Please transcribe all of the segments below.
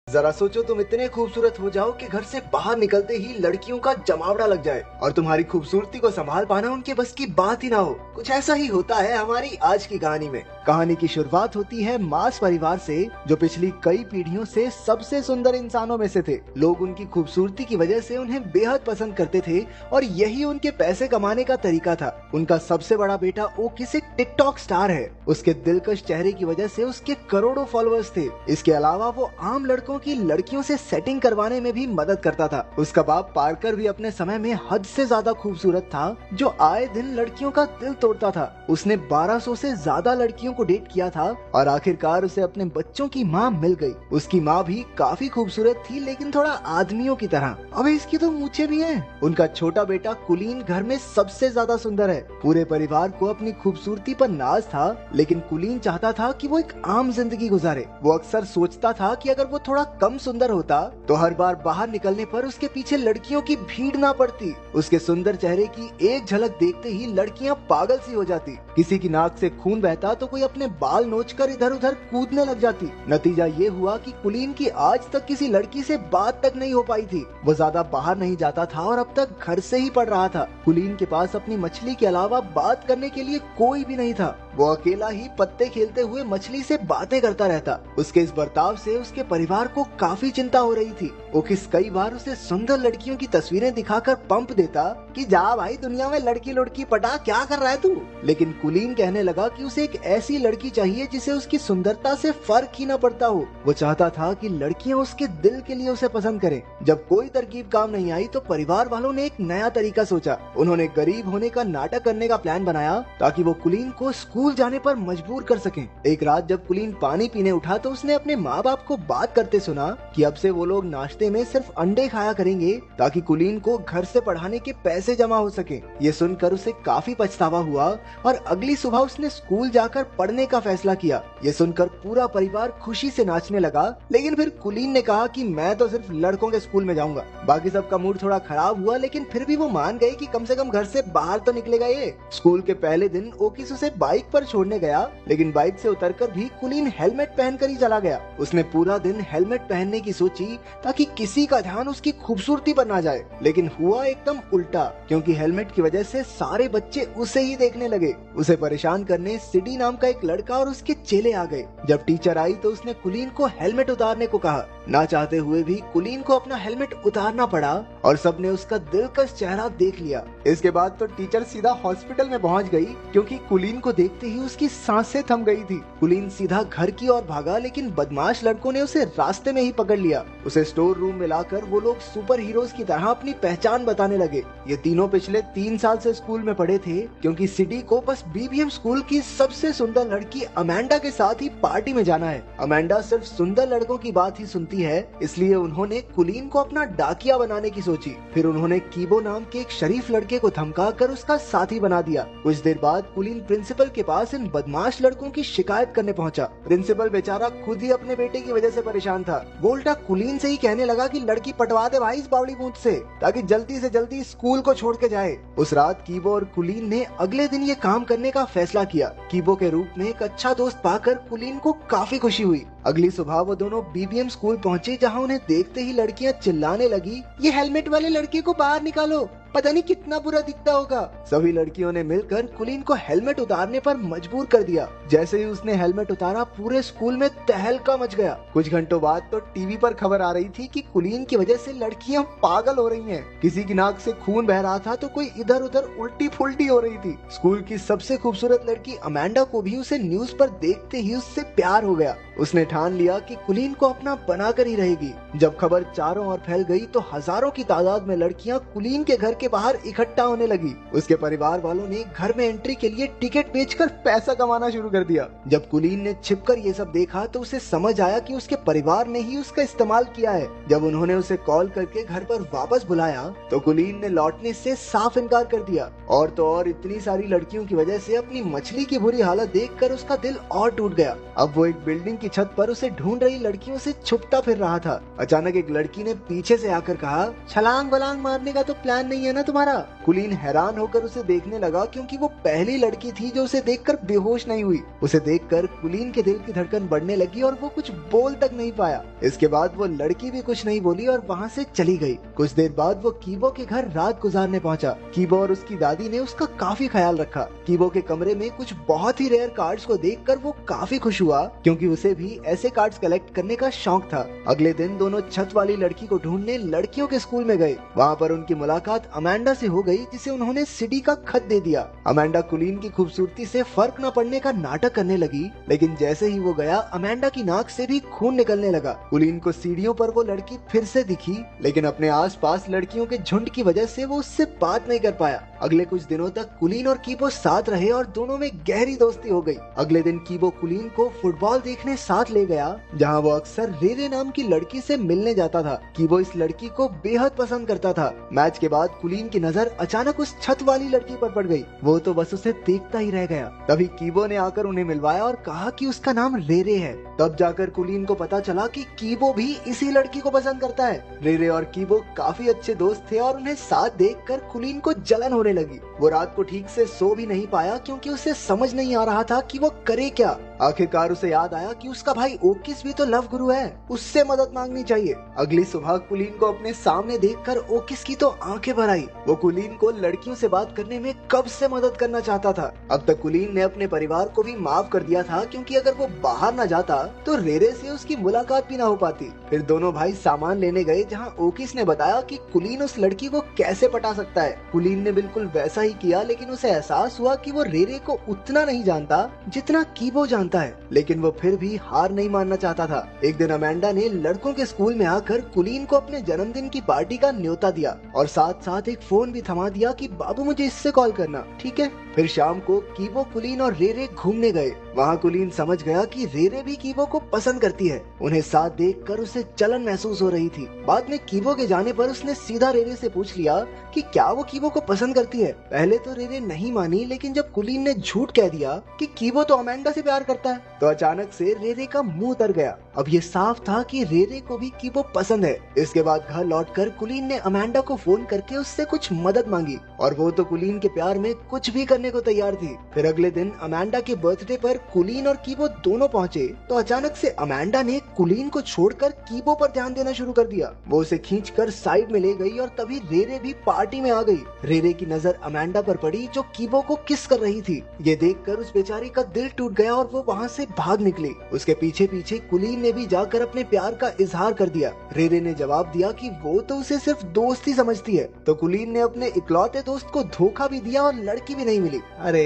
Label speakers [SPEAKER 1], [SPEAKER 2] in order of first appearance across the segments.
[SPEAKER 1] जरा सोचो तुम इतने खूबसूरत हो जाओ कि घर से बाहर निकलते ही लड़कियों का जमावड़ा लग जाए और तुम्हारी खूबसूरती को संभाल पाना उनके बस की बात ही ना हो। कुछ ऐसा ही होता है हमारी आज की कहानी में। कहानी की शुरुआत होती है मास परिवार से, जो पिछली कई पीढ़ियों से सबसे सुंदर इंसानों में से थे। लोग उनकी खूबसूरती की वजह से उन्हें बेहद पसंद करते थे और यही उनके पैसे कमाने का तरीका था। उनका सबसे बड़ा बेटा ओकिस एक टिकटॉक स्टार है। उसके दिलकश चेहरे की वजह से उसके करोड़ों फॉलोअर्स थे। इसके अलावा वो आम लड़कों की लड़कियों से सेटिंग करवाने में भी मदद करता था। उसका बाप पार्कर भी अपने समय में हद से ज्यादा खूबसूरत था, जो आए दिन लड़कियों का दिल तोड़ता था। उसने 1200 से ज्यादा लड़कियों को डेट किया था और आखिरकार उसे अपने बच्चों की माँ मिल गई। उसकी माँ भी काफी खूबसूरत थी, लेकिन थोड़ा आदमियों की तरह। अबे इसकी तो मूछें भी हैं। उनका छोटा बेटा कुलीन घर में सबसे ज्यादा सुंदर है। पूरे परिवार को अपनी खूबसूरती पर नाज था, लेकिन कुलीन चाहता था कि वो एक आम जिंदगी गुजारे। वो अक्सर सोचता था कि अगर वो थोड़ा कम सुंदर होता तो हर बार बाहर निकलने पर उसके पीछे लड़कियों की भीड़ ना पड़ती। उसके सुंदर चेहरे की एक झलक देखते ही लड़कियां पागल सी हो जाती। किसी की नाक से खून बहता तो कोई अपने बाल नोचकर इधर उधर कूदने लग जाती। नतीजा ये हुआ कि कुलीन की आज तक किसी लड़की से बात तक नहीं हो पाई थी। वो ज्यादा बाहर नहीं जाता था और अब तक घर से ही पढ़ रहा था। कुलीन के पास अपनी मछली के अलावा बात करने के लिए कोई भी नहीं था। वो अकेला ही पत्ते खेलते हुए मछली से बातें करता रहता। उसके इस बर्ताव से उसके परिवार को काफी चिंता हो रही थी। ओकिस कई बार उसे सुंदर लड़कियों की तस्वीरें दिखाकर पंप देता कि जा भाई दुनिया में लड़की लड़की पटा, क्या कर रहा है तू। लेकिन कुलीन कहने लगा कि उसे एक ऐसी लड़की चाहिए जिसे उसकी सुंदरता से फर्क ही न पड़ता हो। वो चाहता था कि लड़कियां उसके दिल के लिए उसे पसंद करें। जब कोई तरकीब काम नहीं आई तो परिवार वालों ने एक नया तरीका सोचा। उन्होंने गरीब होने का नाटक करने का प्लान बनाया ताकि वो कुलीन को स्कूल जाने पर मजबूर कर सकें। एक रात जब कुलीन पानी पीने उठा तो उसने अपने माँ बाप को बात करते सुना कि अब से वो लोग नाश्ते में सिर्फ अंडे खाया करेंगे ताकि कुलीन को घर से पढ़ाने के पैसे जमा हो सके। ये सुनकर उसे काफी पछतावा हुआ और अगली सुबह उसने स्कूल जाकर पढ़ने का फैसला किया। ये सुनकर पूरा परिवार खुशी से नाचने लगा, लेकिन फिर कुलीन ने कहा कि मैं तो सिर्फ लड़कों के स्कूल में जाऊंगा। बाकी सबका मूड थोड़ा खराब हुआ, लेकिन फिर भी वो मान गए कि कम से कम घर से बाहर तो निकलेगा ये। स्कूल के पहले दिन ओकिस उसे बाइक पर छोड़ने गया, लेकिन बाइक से उतरकर भी कुलीन हेलमेट पहनकर ही चला गया। उसने पूरा दिन हेलमेट पहनने की सोची ताकि किसी का ध्यान उसकी खूबसूरती पर ना जाए, लेकिन हुआ एकदम उल्टा, क्योंकि हेलमेट की वजह से सारे बच्चे उसे ही देखने लगे। उसे परेशान करने सिडी नाम का एक लड़का और उसके चेले आ गए। जब टीचर आई तो उसने कुलीन को हेलमेट उतारने को कहा। ना चाहते हुए भी कुलीन को अपना हेलमेट उतारना पड़ा और सबने उसका दिलकश चेहरा देख लिया। इसके बाद तो टीचर सीधा हॉस्पिटल में पहुंच गई, क्योंकि कुलीन को देखते ही उसकी सांसें थम गई थी। कुलीन सीधा घर की ओर भागा, लेकिन बदमाश लड़कों ने उसे रास्ते में ही पकड़ लिया। उसे स्टोर रूम में लाकर वो लोग सुपर हीरोज की तरह अपनी पहचान बताने लगे। ये तीनों पिछले 3 साल से स्कूल में पढ़े थे, क्योंकि सिडी को बस बीबीएम स्कूल की सबसे सुंदर लड़की अमेंडा के साथ ही पार्टी में जाना है। अमेंडा सिर्फ सुंदर लड़कों की बात ही सुनती है, इसलिए उन्होंने कुलीन को अपना डाकिया बनाने की सोची। फिर उन्होंने कीबो नाम के एक शरीफ लड़के को धमका कर उसका साथी बना दिया। कुछ देर बाद कुलीन प्रिंसिपल के पास इन बदमाश लड़कों की शिकायत करने पहुंचा। प्रिंसिपल बेचारा खुद ही अपने बेटे की वजह से परेशान था। वो उल्टा कुलीन से ही कहने लगा कि लड़की पटवा दे भाई इस बावड़ी मूंछ से, ताकि जल्दी से जल्दी स्कूल को छोड़ के जाए। उस रात कीबो और कुलीन ने अगले दिन ये काम करने का फैसला किया। कीबो के रूप में एक अच्छा दोस्त पाकर कुलीन को काफी खुशी हुई। अगली सुबह वो दोनों बीबीएम स्कूल पहुंचे, जहां उन्हें देखते ही लड़कियां चिल्लाने लगी, ये हेलमेट वाले लड़के को बाहर निकालो, पता नहीं कितना बुरा दिखता होगा। सभी लड़कियों ने मिलकर कुलीन को हेलमेट उतारने पर मजबूर कर दिया। जैसे ही उसने हेलमेट उतारा, पूरे स्कूल में तहलका मच गया। कुछ घंटों बाद तो टीवी पर खबर आ रही थी कि कुलीन की वजह से लड़कियां पागल हो रही हैं। किसी की नाक से खून बह रहा था तो कोई इधर उधर उल्टी फुल्टी हो रही थी। स्कूल की सबसे खूबसूरत लड़की अमेंडा को भी उसे न्यूज पर देखते ही उससे प्यार हो गया। उसने ठान लिया कि कुलीन को अपना बनाकर ही रहेगी। जब खबर चारों ओर फैल गई तो हजारों की तादाद में लड़कियां कुलीन के घर के बाहर इकट्ठा होने लगी। उसके परिवार वालों ने घर में एंट्री के लिए टिकट बेचकर पैसा कमाना शुरू कर दिया। जब कुलीन ने छिपकर ये सब देखा तो उसे समझ आया कि उसके परिवार ने ही उसका इस्तेमाल किया है। जब उन्होंने उसे कॉल करके घर पर वापस बुलाया तो कुलीन ने लौटने से साफ इनकार कर दिया। और तो और इतनी सारी लड़कियों की वजह से अपनी मछली की बुरी हालत देखकर उसका दिल और टूट गया। अब वो एक बिल्डिंग की छत पर उसे ढूंढ रही लड़कियों से छुपता फिर रहा था। अचानक एक लड़की ने पीछे से आकर कहा, छलांग वलांग मारने का तो प्लान नहीं है ना तुम्हारा? कुलीन हैरान होकर उसे देखने लगा क्योंकि वो पहली लड़की थी जो उसे देखकर बेहोश नहीं हुई। उसे देखकर कुलीन के दिल की धड़कन बढ़ने लगी और वो कुछ बोल तक नहीं पाया। इसके बाद वो लड़की भी कुछ नहीं बोली और वहाँ से चली गई। कुछ देर बाद वो कीबो के घर रात गुजारने पहुंचा। कीबो और उसकी दादी ने उसका काफी ख्याल रखा। कीबो के कमरे में कुछ बहुत ही रेयर कार्ड्स को देखकर वो काफी खुश हुआ क्योंकि उसे भी ऐसे कार्ड्स कलेक्ट करने का शौक था। अगले दिन दोनों छत वाली लड़की को ढूंढने लड़कियों के स्कूल में गए। वहाँ पर उनकी मुलाकात अमेंडा से हो गई जिसे उन्होंने सिडी का खत दे दिया। अमेंडा कुलीन की खूबसूरती से फर्क न पड़ने का नाटक करने लगी, लेकिन जैसे ही वो गया अमेंडा की नाक से भी खून निकलने लगा। कुलीन को सीढ़ियों पर वो लड़की फिर से दिखी, लेकिन अपने आसपास लड़कियों के झुंड की वजह से वो उससे बात नहीं कर पाया। अगले कुछ दिनों तक कुलीन और कीबो साथ रहे और दोनों में गहरी दोस्ती हो गई। अगले दिन कीबो कुलीन को फुटबॉल देखने साथ ले गया, जहाँ वो अक्सर रेरे नाम की लड़की से मिलने जाता था। कीबो इस लड़की को बेहद पसंद करता था। मैच के बाद कुलीन की नजर अचानक उस छत वाली लड़की पर पड़ गई। वो तो बस उसे देखता ही रह गया। तभी कीबो ने आकर उन्हें मिलवाया और कहा कि उसका नाम रेरे है। तब जाकर कुलीन को पता चला कि कीबो भी इसी लड़की को पसंद करता है। रेरे और कीबो काफी अच्छे दोस्त थे और उन्हें साथ देखकर कुलीन को जलन होने लगी। वो रात को ठीक से सो भी नहीं पाया क्योंकि उसे समझ नहीं आ रहा था कि वो करे क्या। आखिरकार उसे याद आया कि उसका भाई ओकिस भी तो लव गुरु है, उससे मदद मांगनी चाहिए। अगली सुबह कुलीन को अपने सामने देखकर ओकिस की तो आंखें भर आई। वो कुलीन को लड़कियों से बात करने में कब से मदद करना चाहता था। अब तक कुलीन ने अपने परिवार को भी माफ कर दिया था क्योंकि अगर वो बाहर न जाता तो रेरे से उसकी मुलाकात भी न हो पाती। फिर दोनों भाई सामान लेने गए, जहाँ ओकिस ने बताया कि कुलीन उस लड़की को कैसे पटा सकता है। कुलीन ने बिल्कुल वैसा ही किया, लेकिन उसे एहसास हुआ कि वो रेरे को उतना नहीं जानता जितना कीबो जानता है। लेकिन वो फिर भी हार नहीं मानना चाहता था। एक दिन अमेंडा ने लड़कों के स्कूल में आकर कुलीन को अपने जन्मदिन की पार्टी का न्योता दिया और साथ साथ एक फोन भी थमा दिया कि बाबू मुझे इससे कॉल करना, ठीक है। फिर शाम को कीबो, कुलीन और रेरे घूमने गए। वहाँ कुलीन समझ गया कि रेरे भी कीबो को पसंद करती है। उन्हें साथ देखकर उसे जलन महसूस हो रही थी। बाद में कीबो के जाने पर उसने सीधा रेरे से पूछ लिया कि क्या वो कीबो को पसंद करती है। पहले तो रेरे नहीं मानी, लेकिन जब कुलीन ने झूठ कह दिया कि कीबो तो अमेंडा से प्यार करता है, तो अचानक से रेरे का मुंह उतर गया। अब ये साफ था कि रेरे को भी कीबो पसंद है। इसके बाद घर लौटकर कुलीन ने अमेंडा को फोन करके उससे कुछ मदद मांगी और वो तो कुलीन के प्यार में कुछ भी करने को तैयार थी। फिर अगले दिन अमेंडा के बर्थडे पर कुलीन और कीबो दोनों पहुंचे तो अचानक से अमेंडा ने कुलीन को छोड़कर कीबो पर ध्यान देना शुरू कर दिया। वो उसे खींचकर साइड में ले गई और तभी रेरे भी पार्टी में आ गई। रेरे की नजर अमेंडा पर पड़ी जो कीबो को किस कर रही थी। ये देखकर उस बेचारी का दिल टूट गया और वो वहाँ से भाग निकली। उसके पीछे पीछे कुलीन ने भी जाकर अपने प्यार का इजहार कर दिया। रेरे ने जवाब दिया कि वो तो उसे सिर्फ दोस्त ही समझती है। तो कुलीन ने अपने इकलौते दोस्त को धोखा भी दिया और लड़की भी नहीं मिली। अरे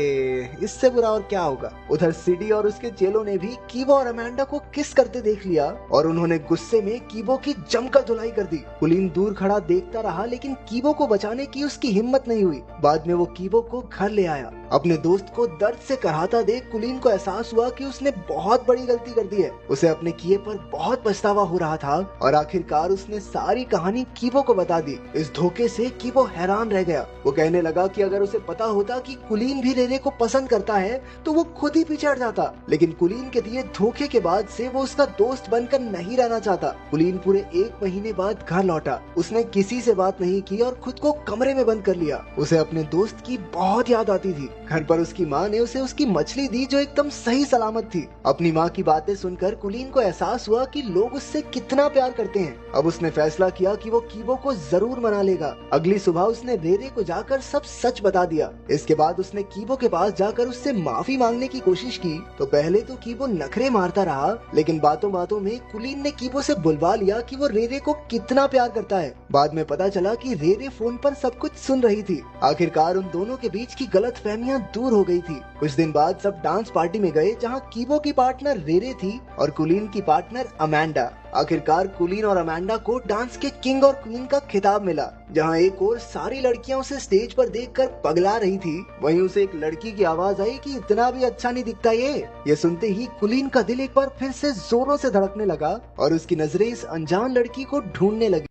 [SPEAKER 1] इससे बुरा और क्या होगा। उधर सिडी और उसके चेलों ने भी कीबो और अमेंडा को किस करते देख लिया और उन्होंने गुस्से में कीबो की जमकर धुलाई कर दी। कुलीन दूर खड़ा देखता रहा, लेकिन कीबो को बचाने की उसकी हिम्मत नहीं हुई। बाद में वो कीबो को घर ले आया। अपने दोस्त को दर्द से कराहता देख कुलीन को एहसास हुआ कि उसने बहुत बड़ी गलती कर दी है। उसे अपने किए पर बहुत पछतावा हो रहा था और आखिरकार उसने सारी कहानी कीबो को बता दी। इस धोखे से कीबो हैरान रह गया। वो कहने लगा कि अगर उसे पता होता कि कुलीन भी रेरे को पसंद करता है तो वो खुद ही पीछे हट जाता, लेकिन कुलीन के दिए धोखे के बाद से वो उसका दोस्त बनकर नहीं रहना चाहता। कुलीन पूरे 1 महीने बाद घर लौटा। उसने किसी से बात नहीं की और खुद को कमरे में बंद कर लिया। उसे अपने दोस्त की बहुत याद आती थी। घर पर उसकी माँ ने उसे उसकी मछली दी जो एकदम सही सलामत थी। अपनी माँ की बातें सुनकर कुलीन को एहसास हुआ कि लोग उससे कितना प्यार करते हैं। अब उसने फैसला किया कि वो कीबो को जरूर मना लेगा। अगली सुबह उसने रेरे को जाकर सब सच बता दिया। इसके बाद उसने कीबो के पास जाकर उससे माफी मांगने की कोशिश की तो पहले तो कीबो नखरे मारता रहा, लेकिन बातों बातों में कुलीन ने कीबो से बुलवा लिया कि वो रेरे को कितना प्यार करता है। बाद में पता चला कि रेरे फोन पर सब कुछ सुन रही थी। आखिरकार उन दोनों के बीच की गलतफहमियां दूर हो गई थी। कुछ दिन बाद सब डांस पार्टी में गए जहां कीबो की पार्टनर रेरे थी और कुलीन की पार्टनर अमेंडा। आखिरकार कुलीन और अमेंडा को डांस के किंग और क्वीन का खिताब मिला। जहां एक और सारी लड़कियां उसे स्टेज पर देखकर पगला रही थी, वहीं उसे एक लड़की की आवाज आई कि इतना भी अच्छा नहीं दिखता ये सुनते ही कुलीन का दिल एक बार फिर से जोरों से धड़कने लगा और उसकी नजरें इस अनजान लड़की को ढूंढने लगी।